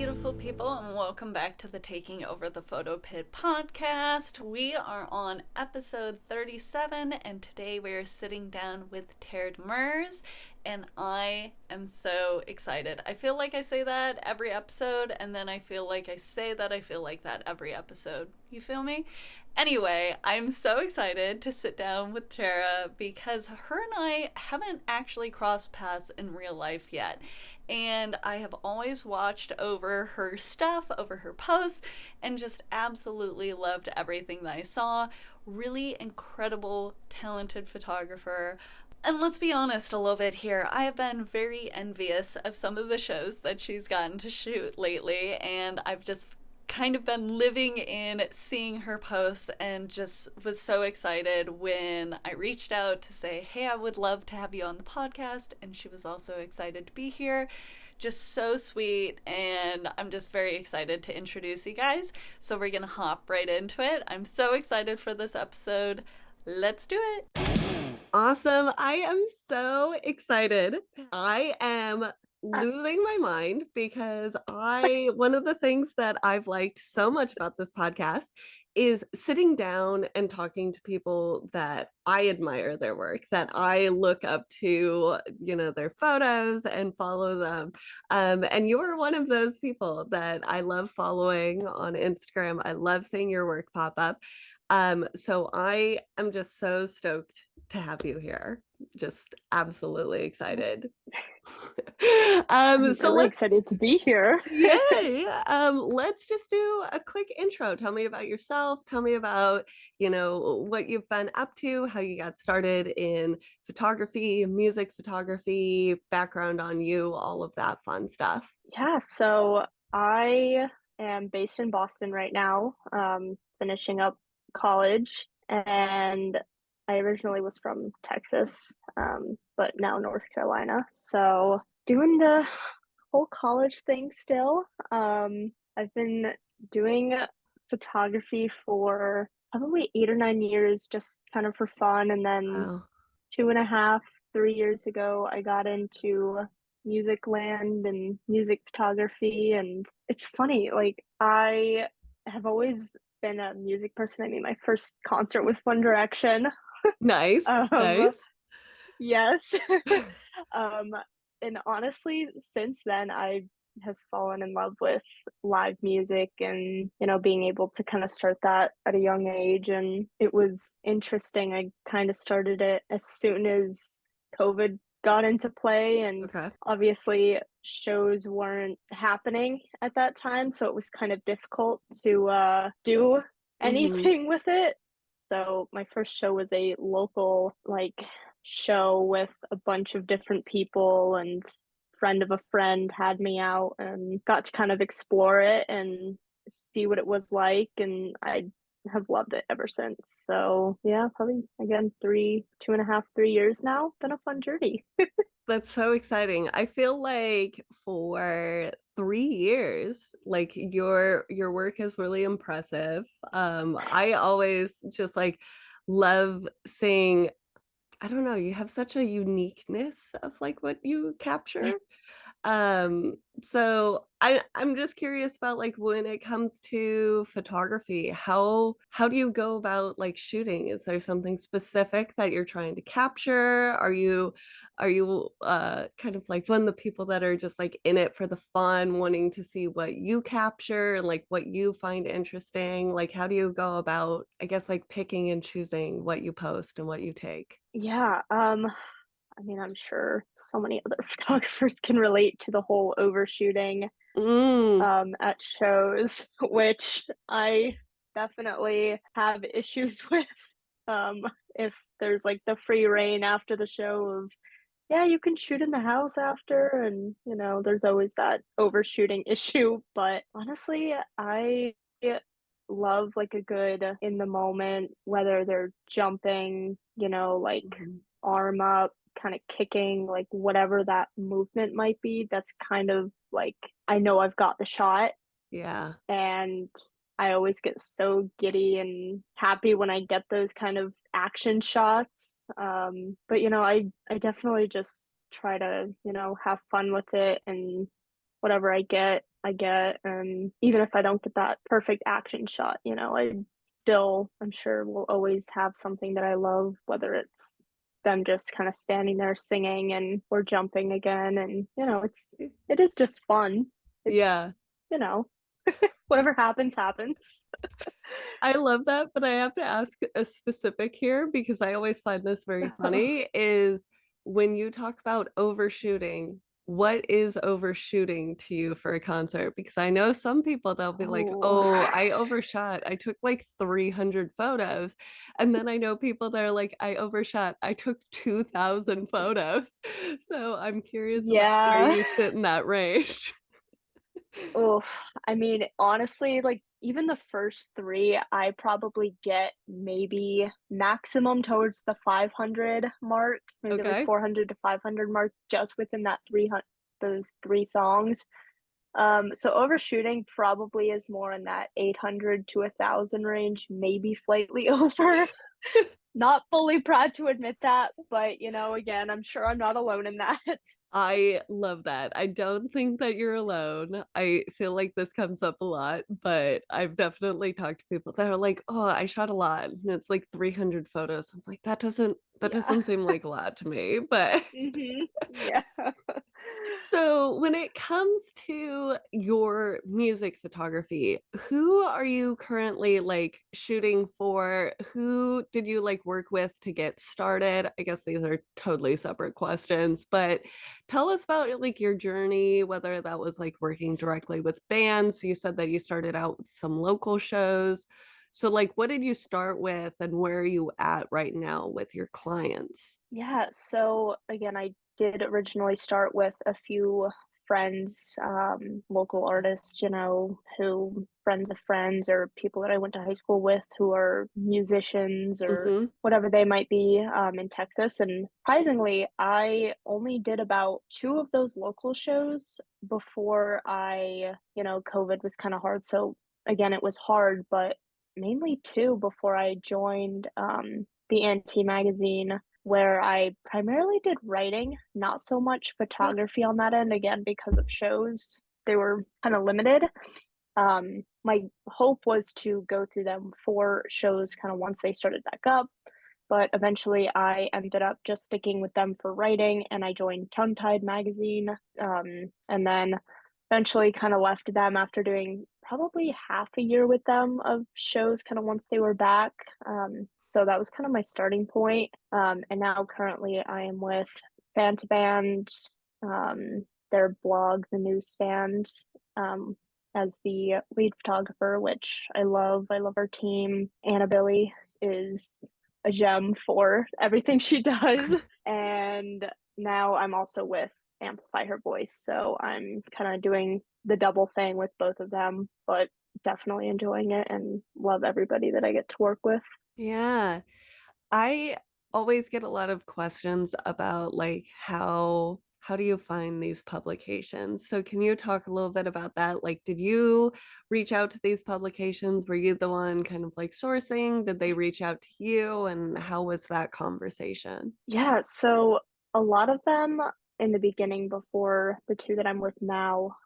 beautiful people, and welcome back to the Taking Over the Photo Pit podcast. We are on episode 37, and today we are sitting down with Demers, and I am so excited. I feel like I say that every episode, and then I feel like I say that I feel like that every episode. You feel me? Anyway, I'm so excited to sit down with Tara because her and I haven't actually crossed paths in real life yet. And I have always watched over her stuff, over her posts, and just absolutely loved everything that I saw. Really incredible, talented photographer. And let's be honest a little bit here. I have been very envious of some of the shows that she's gotten to shoot lately, and I've just kind of been living in seeing her posts and just was so excited when I reached out to say, hey, I would love to have you on the podcast. And she was also excited to be here. Just so sweet. And I'm just very excited to introduce you guys. So we're going to hop right into it. I'm so excited for this episode. Let's do it. Awesome. I am so excited. I am losing my mind because one of the things that I've liked so much about this podcast is sitting down and talking to people that I admire their work, that I look up to, their photos and follow them. And you are one of those people that I love following on Instagram. I love seeing your work pop up. So I am just so stoked to have you here. Just absolutely excited. I'm So really excited to be here. Yay. Let's just do a quick intro. Tell me about yourself. Tell me about, what you've been up to, how you got started in photography, music photography, background on you, all of that fun stuff. Yeah, so I am based in Boston right now, finishing up college, and I originally was from Texas, but now North Carolina. So doing the whole college thing still. I've been doing photography for probably 8 or 9 years, just kind of for fun, and then Wow. 2.5, 3 years ago, I got into music land and music photography. And it's funny, like, I have always been a music person. I mean, my first concert was One Direction. Nice. Um, Nice. yes. Um, and honestly, since then, I have fallen in love with live music and, being able to kind of start that at a young age. And it was interesting. I kind of started it as soon as COVID got into play. And Okay. obviously, shows weren't happening at that time. So it was kind of difficult to do Mm-hmm. anything with it. So my first show was a local, like, show with a bunch of different people, and friend of a friend had me out and got to kind of explore it and see what it was like, and I have loved it ever since. So yeah, probably again 2.5, 3 years now. Been a fun journey. That's so exciting. I feel like for 3 years, like your work is really impressive. I always just like love seeing, I don't know, you have such a uniqueness of like what you capture. So I'm just curious about like when it comes to photography, how do you go about like shooting? Is there something specific that you're trying to capture? Are you kind of like one of the people that are just like in it for the fun, wanting to see what you capture and like what you find interesting? Like how do you go about, I guess, like picking and choosing what you post and what you take? Yeah, I mean, I'm sure so many other photographers can relate to the whole overshooting Mm, at shows, which I definitely have issues with. Um, if there's like the free reign after the show of, yeah, you can shoot in the house after, and there's always that overshooting issue. But honestly, I love like a good in the moment, whether they're jumping, like mhm. arm up, kind of kicking, like whatever that movement might be. That's kind of like, I know I've got the shot, Yeah. and I always get so giddy and happy when I get those kind of action shots. But I definitely just try to have fun with it, and whatever I get, I get. And even if I don't get that perfect action shot, I'm sure will always have something that I love, whether it's them just kind of standing there singing and we're jumping again. And, it is just fun. Yeah. It's, you know, whatever happens, happens. I love that, but I have to ask a specific here because I always find this very funny is when you talk about overshooting, what is overshooting to you for a concert? Because I know some people they'll be like, Oh, "Oh, I overshot. I took like 300 photos." And then I know people that are like, "I overshot. I took 2,000 photos." So I'm curious about where yeah. you sit in that range. Oh, I mean, honestly, like even the first three, I probably get maybe maximum towards the 500 mark, maybe like Okay. 400 to 500 mark, just within that 300, those three songs. So overshooting probably is more in that 800 to 1,000 range, maybe slightly over. Not fully proud to admit that, but again, I'm sure I'm not alone in that. I love that. I don't think that you're alone. I feel like this comes up a lot, but I've definitely talked to people that are like, "Oh, I shot a lot." And it's like 300 photos. I'm like, that Yeah. doesn't seem like a lot to me." But Yeah. so, when it comes to your music photography, who are you currently like shooting for? Who did you like work with to get started? I guess these are totally separate questions, but tell us about like your journey, whether that was like working directly with bands. You said that you started out with some local shows. So, like, what did you start with and where are you at right now with your clients? Yeah, so again, I did originally start with a few friends, local artists, who friends of friends or people that I went to high school with who are musicians or Mm-hmm. whatever they might be, in Texas. And surprisingly, I only did about two of those local shows before COVID was kind of hard. So again, it was hard, but mainly two before I joined, the Anti magazine where I primarily did writing, not so much Okay, photography on that end, again, because of shows. They were kind of limited. My hope was to go through them for shows kind of once they started back up, but eventually I ended up just sticking with them for writing and I joined Tongue Tied magazine. And then eventually kind of left them after doing probably half a year with them of shows kind of once they were back. So that was kind of my starting point. And now currently I am with Band to Band, their blog, The Newsstand, um, as the lead photographer, which I love. I love our team. Anna Billy is a gem for everything she does. And now I'm also with Amplify Her Voice. So I'm kind of doing the double thing with both of them, but definitely enjoying it and love everybody that I get to work with. yeah. I always get a lot of questions about like how do you find these publications? So can you talk a little bit about that? Like, did you reach out to these publications? Were you the one kind of like sourcing? Did they reach out to you? And how was that conversation? Yeah, so a lot of them in the beginning before the two that I'm with now,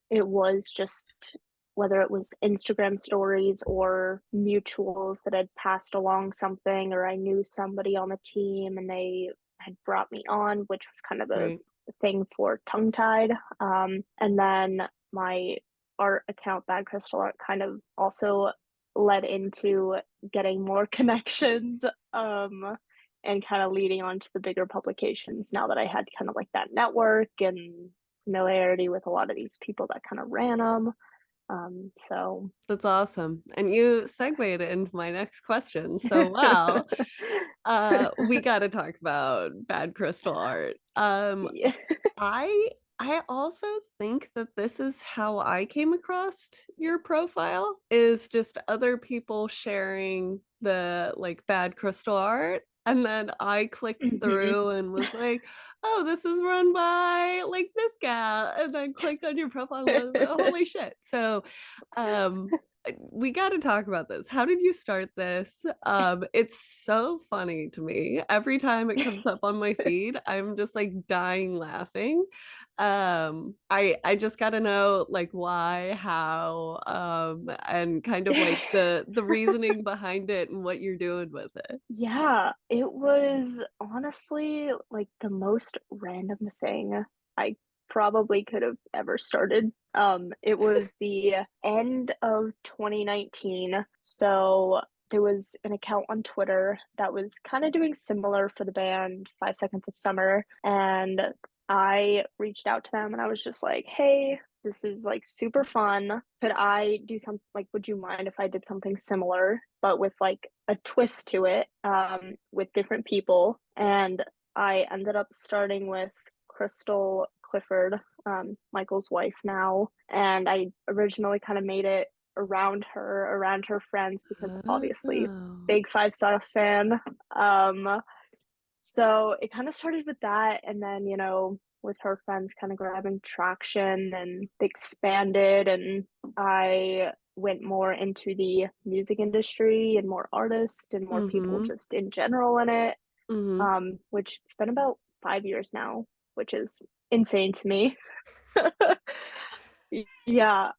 it was just whether it was Instagram stories or mutuals that had passed along something, or I knew somebody on the team and they had brought me on, which was kind of the Right. thing for Tongue Tied. And then my art account, Bad Crystal Art, kind of also led into getting more connections. And kind of leading on to the bigger publications now that I had kind of like that network and familiarity with a lot of these people that kind of ran them. So That's awesome. And you segued into my next question. So wow. We gotta talk about bad crystal art. yeah. I I also think that this is how I came across your profile is just other people sharing the like bad crystal art. And then I clicked hmm through and was like, oh, this is run by like this gal. And then clicked on your profile and was like, oh, holy shit. So we got to talk about this. How did you start this? It's so funny to me. Every time it comes up on my feed, I'm just like dying laughing. I just got to know like why, how, and kind of like the reasoning behind it and what you're doing with it. Yeah, it was honestly like the most random thing I probably could have ever started. It was the end of 2019. So there was an account on Twitter that was kind of doing similar for the band 5 Seconds of Summer. And I reached out to them and I was just like, hey, this is like super fun. Could I do something like, would you mind if I did something similar, but with like a twist to it, with different people? And I ended up starting with Crystal Clifford, Michael's wife now. And I originally kind of made it around her friends, because obviously Oh. big Five Sauce fan. Um, so it kind of started with that, and then, with her friends kind of grabbing traction and expanded, and I went more into the music industry and more artists and more people Mm-hmm. just in general in it. Mm-hmm. Which it's been about 5 years now, which is insane to me. Yeah,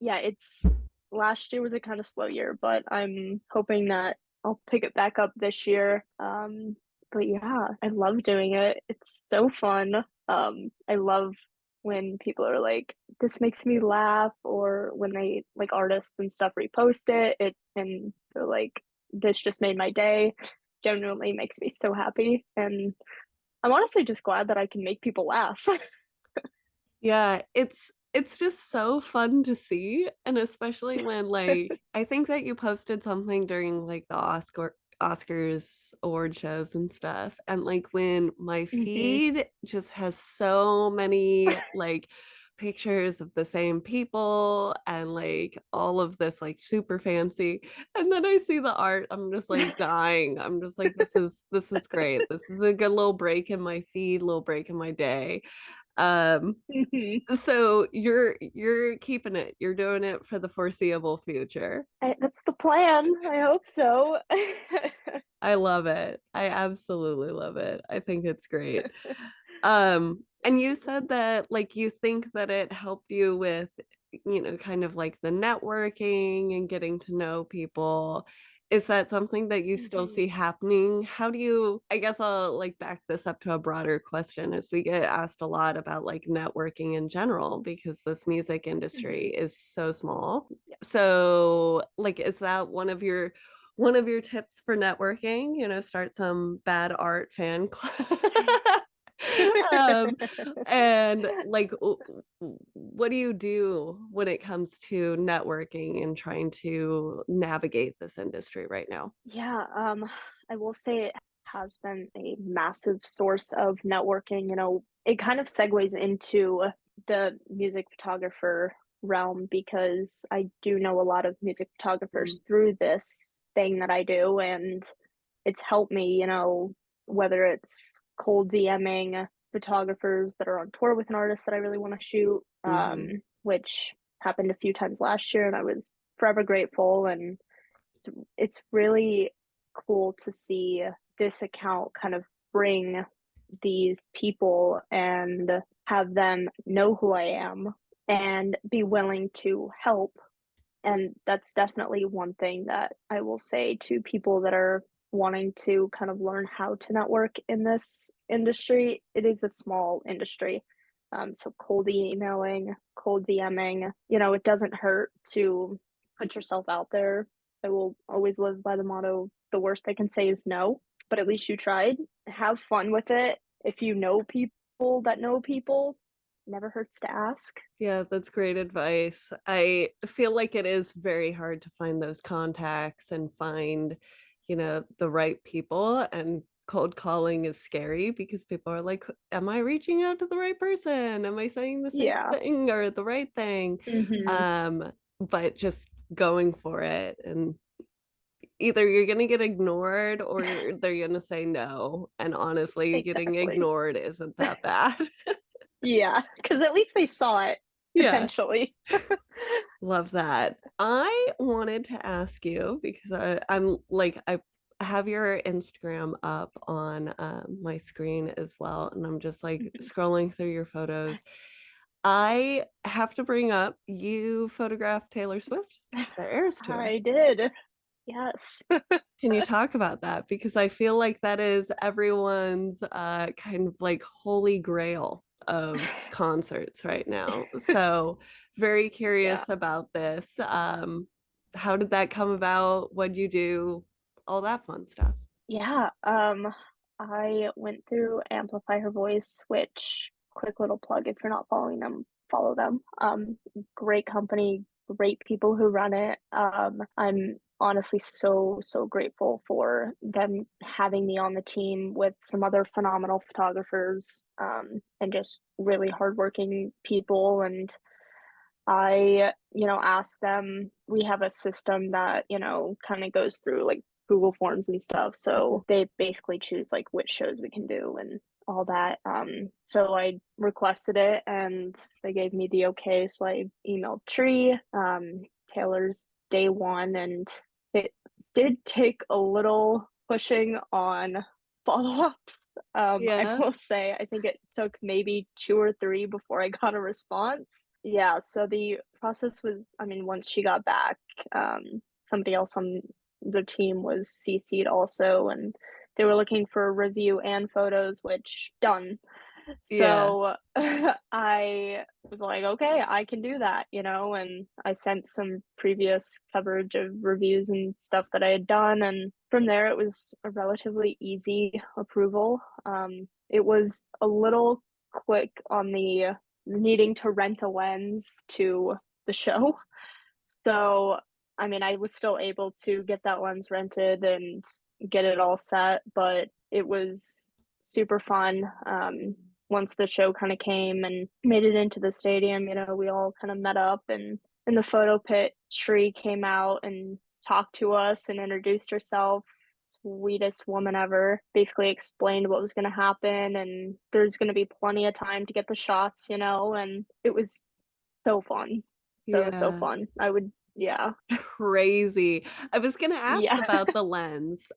yeah, it's last year was a kind of slow year, but I'm hoping that I'll pick it back up this year. But yeah, I love doing it. It's so fun. I love when people are like, this makes me laugh, or when they like artists and stuff repost it, and they're like, this just made my day. Genuinely makes me so happy. And I'm honestly just glad that I can make people laugh. Yeah, it's just so fun to see, and especially when like I think that you posted something during like the Oscars award shows and stuff, and like when my Hmm. feed just has so many like pictures of the same people and like all of this like super fancy, and then I see the art, I'm just like dying. I'm just like this is great. This is a good little break in my feed, little break in my day. um Hmm. so you're keeping it. You're doing it for the foreseeable future. That's the plan. I hope so. I love it. I absolutely love it. I think it's great. And you said that like you think that it helped you with, kind of like the networking and getting to know people. Is that something that you still Hmm. see happening? How do you, I guess I'll like back this up to a broader question, as we get asked a lot about like networking in general because this music industry Hmm. is so small. Yeah. So like is that one of your tips for networking, start some bad art fan club? um and like what do you do when it comes to networking and trying to navigate this industry right now? Yeah, I will say it has been a massive source of networking. It kind of segues into the music photographer realm, because I do know a lot of music Mm, photographers through this thing that I do, and it's helped me, whether it's cold DMing photographers that are on tour with an artist that I really want to shoot, mm-hmm, which happened a few times last year, and I was forever grateful. And it's really cool to see this account kind of bring these people and have them know who I am and be willing to help. And that's definitely one thing that I will say to people that are wanting to kind of learn how to network in this industry. It is a small industry. So cold emailing, cold DMing, it doesn't hurt to put yourself out there. I will always live by the motto, the worst they can say is no, but at least you tried. Have fun with it. If you know people that know people, never hurts to ask. yeah, that's great advice. I feel like it is very hard to find those contacts and find, the right people, and cold calling is scary because people are like, am I reaching out to the right person? Am I saying the same Yeah. thing or the right thing? Hmm. But just going for it, and either you're going to get ignored or they're going to say no. And honestly, getting Exactly. ignored isn't that bad. Yeah, because at least they saw it Yeah, potentially. love that. I wanted to ask you because I'm like, I have your Instagram up on my screen as well, and I'm just like scrolling through your photos. I have to bring up you photographed Taylor Swift, the Eras Tour. I did. Yes. Can you talk about that? Because I feel like that is everyone's kind of like holy grail of concerts right now. So very Yeah. curious about this. How did that come about? What'd you do? All that fun stuff. Yeah. I went through Amplify Her Voice, which quick little plug if you're not following them, follow them. Great company, great people who run it. I'm honestly so grateful for them having me on the team with some other phenomenal photographers, and just really hardworking people. And asked them, we have a system that, kind of goes through like Google Forms and stuff. Mhm. So they basically choose like which shows we can do and all that. So I requested it and they gave me the okay. So I emailed Tree, Taylor's day one, and it did take a little pushing on follow-ups. I Yeah. will say I think it took maybe two or three before I got a response. Yeah, so the process was, I mean, once she got back, somebody else on the team was CC'd also, and they were looking for a review and photos, which done. Yeah. So I was like, okay, I can do that, and I sent some previous coverage of reviews and stuff that I had done. And from there, it was a relatively easy approval. It was a little quick on the needing to rent a lens to the show. So, I mean, I was still able to get that lens rented and get it all set, but it was super fun. Once the show kind of came and made it into the stadium, we all kind of met up, and in the photo pit, Shri came out and talked to us and introduced herself. Sweetest woman ever. Basically explained what was going to happen, and there's going to be plenty of time to get the shots, and it was so fun. So Yeah. fun. I would, yeah. Crazy. I was gonna ask Yeah. about the lens,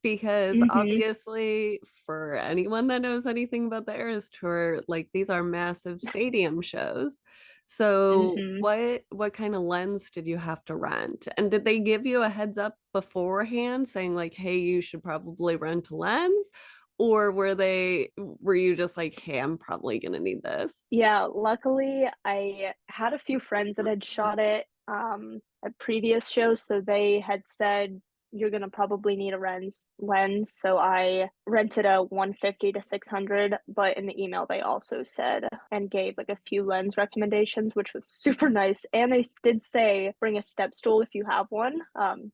because Mhm. obviously for anyone that knows anything about the Eras Tour, like these are massive stadium shows. So Mhm. what kind of lens did you have to rent? And did they give you a heads up beforehand saying like, hey, you should probably rent a lens? Or were you just like, hey, I'm probably gonna need this? Yeah, luckily I had a few friends that had shot it at previous shows, so they had said you're gonna probably need a lens. So I rented a 150 to 600, but in the email they also said and gave like a few lens recommendations, which was super nice. And they did say bring a step stool if you have one.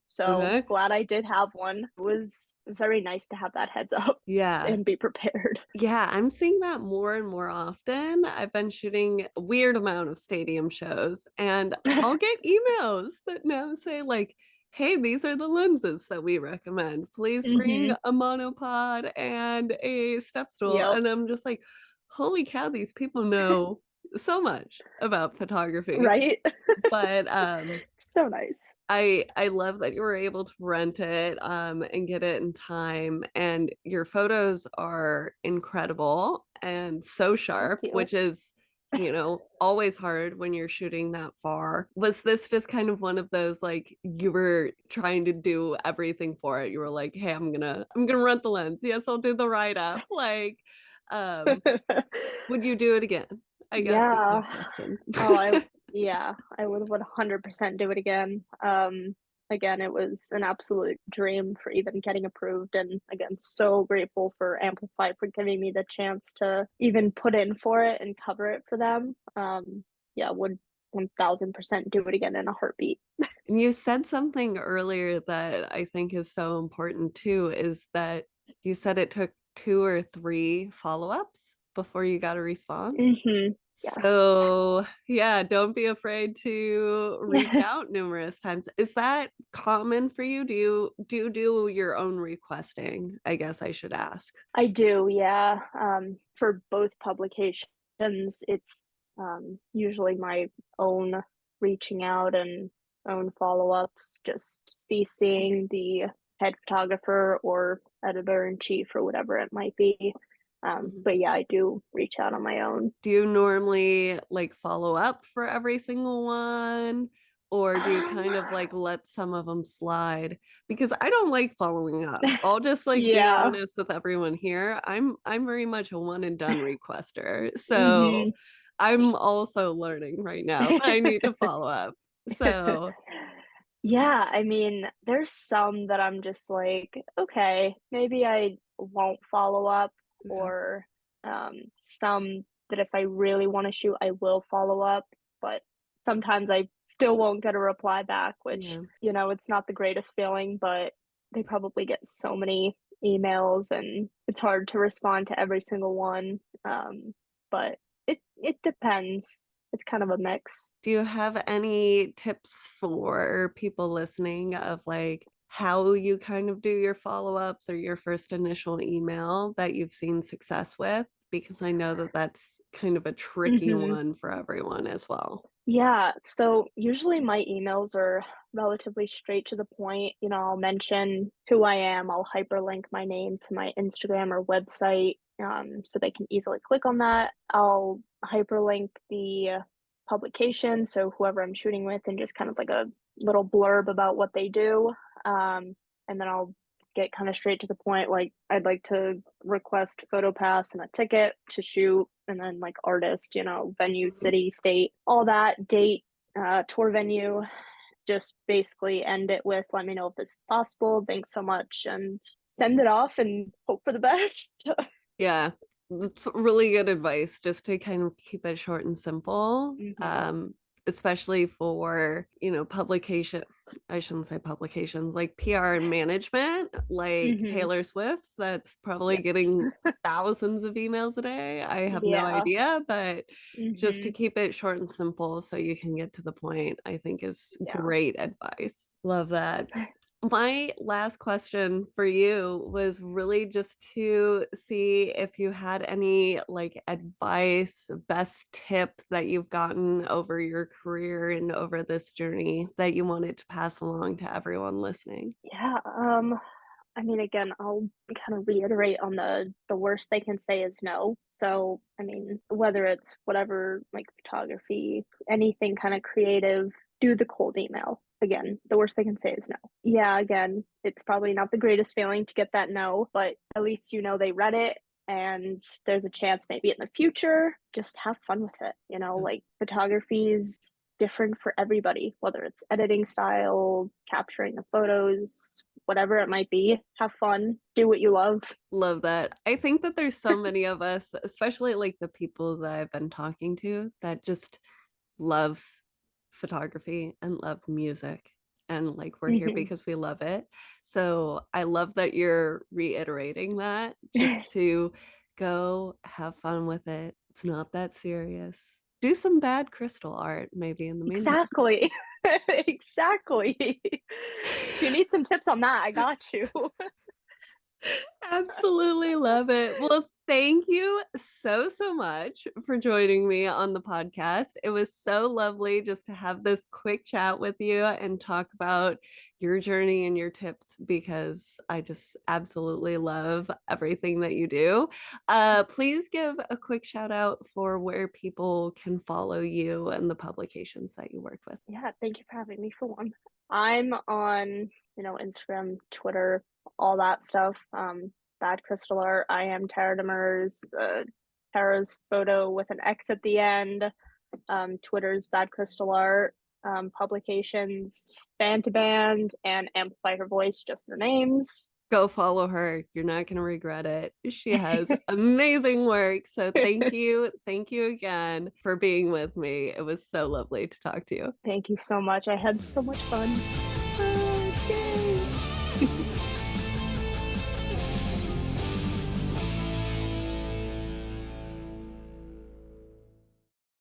So Okay. glad I did have one. It was very nice to have that heads up Yeah. and be prepared. Yeah, I'm seeing that more and more often. I've been shooting a weird amount of stadium shows, and I'll get emails that now say, like, hey, these are the lenses that we recommend. Please bring Mhm. a monopod and a step stool. Yep. And I'm just like, holy cow, these people know so much about photography. Right? But So nice. I love that you were able to rent it and get it in time, and your photos are incredible and so Thank sharp, you. which is, always hard when you're shooting that far. Was this just kind of one of those like you were trying to do everything for it? You were like, "Hey, I'm gonna rent the lens. Yes, I'll do the write up." Like, um, would you do it again? I guess is my Yeah. question. Oh, yeah, I would 100% do it again. Again, it was an absolute dream for even getting approved. And again, so grateful for Amplify for giving me the chance to even put in for it and cover it for them. Yeah, would 1000% do it again in a heartbeat. And you said something earlier that I think is so important too, is that you said it took two or three follow-ups before you got a response. Yes. So, yeah, don't be afraid to reach out numerous times. Is that common for you? Do you do your own requesting? I guess I should ask. I do, yeah. For both publications, it's usually my own reaching out and own follow-ups, just CCing the head photographer or editor-in-chief or whatever it might be. But yeah, I do reach out on my own. Do you normally like follow up for every single one? Or do you kind of like let some of them slide? Because I don't like following up. I'll just like be Yeah. honest with everyone here. I'm very much a one and done requester. So hmm I'm also learning right now that I need to follow up. So Yeah, I mean, there's some that I'm just like, okay, maybe I won't follow up, okay. or some that if I really want to shoot, I will follow up, but sometimes I still won't get a reply back, which, Yeah. it's not the greatest feeling, but they probably get so many emails and it's hard to respond to every single one. But it depends. It's kind of a mix. Do you have any tips for people listening of like how you kind of do your follow-ups or your first initial email that you've seen success with? Because I know that that's kind of a tricky hmm one for everyone as well. Yeah, so usually my emails are relatively straight to the point. I'll mention who I am, I'll hyperlink my name to my Instagram or website, so they can easily click on that. I'll hyperlink the publication, so whoever I'm shooting with, and just kind of like a little blurb about what they do. And then I'll get kind of straight to the point, like I'd like to request photo pass and a ticket to shoot, and then like artist, venue, Mhm. city, state, all that, date, tour venue. Just basically end it with, let me know if this is possible, thanks so much, and send it off and hope for the best. Yeah, that's really good advice just to kind of keep it short and simple. hmm Especially for, publication, I shouldn't say publications, like PR and management, like hmm Taylor Swift's, that's probably Yes. getting thousands of emails a day. I have no Yeah. idea, but just to hmm keep it short and simple so you can get to the point, I think is Yeah. great advice. Love that. My last question for you was really just to see if you had any like advice, best tip that you've gotten over your career and over this journey that you wanted to pass along to everyone listening. Yeah. I mean, again, I'll kind of reiterate on the worst they can say is no. So, I mean, whether it's whatever, like photography, anything kind of creative, do the cold email. Again, the worst they can say is no. Yeah, again, it's probably not the greatest feeling to get that no, but at least they read it, and there's a chance maybe in the future. Just have fun with it. Like photography is different for everybody, whether it's editing style, capturing the photos, whatever it might be. Have fun, do what you love. Love that. I think that there's so many of us, especially like the people that I've been talking to, that just love photography and love music. And like we're here Mhm. because we love it. So I love that you're reiterating that just to go have fun with it. It's not that serious. Do some bad crystal art maybe in the meantime. Exactly. Exactly. If you need some tips on that, I got you. Absolutely love it. Well, thank you so, so much for joining me on the podcast. It was so lovely just to have this quick chat with you and talk about your journey and your tips because I just absolutely love everything that you do. Please give a quick shout out for where people can follow you and the publications that you work with. Yeah, thank you for having me for one. I'm on, Instagram, Twitter, all that stuff. Bad Crystal Art. I am Tara Demers. Tara's photo with an X at the end. Twitter's Bad Crystal Art. Publications, Band to Band, and Amplify Her Voice, just their names. Go follow her. You're not going to regret it. She has amazing work. So thank you. Thank you again for being with me. It was so lovely to talk to you. Thank you so much. I had so much fun.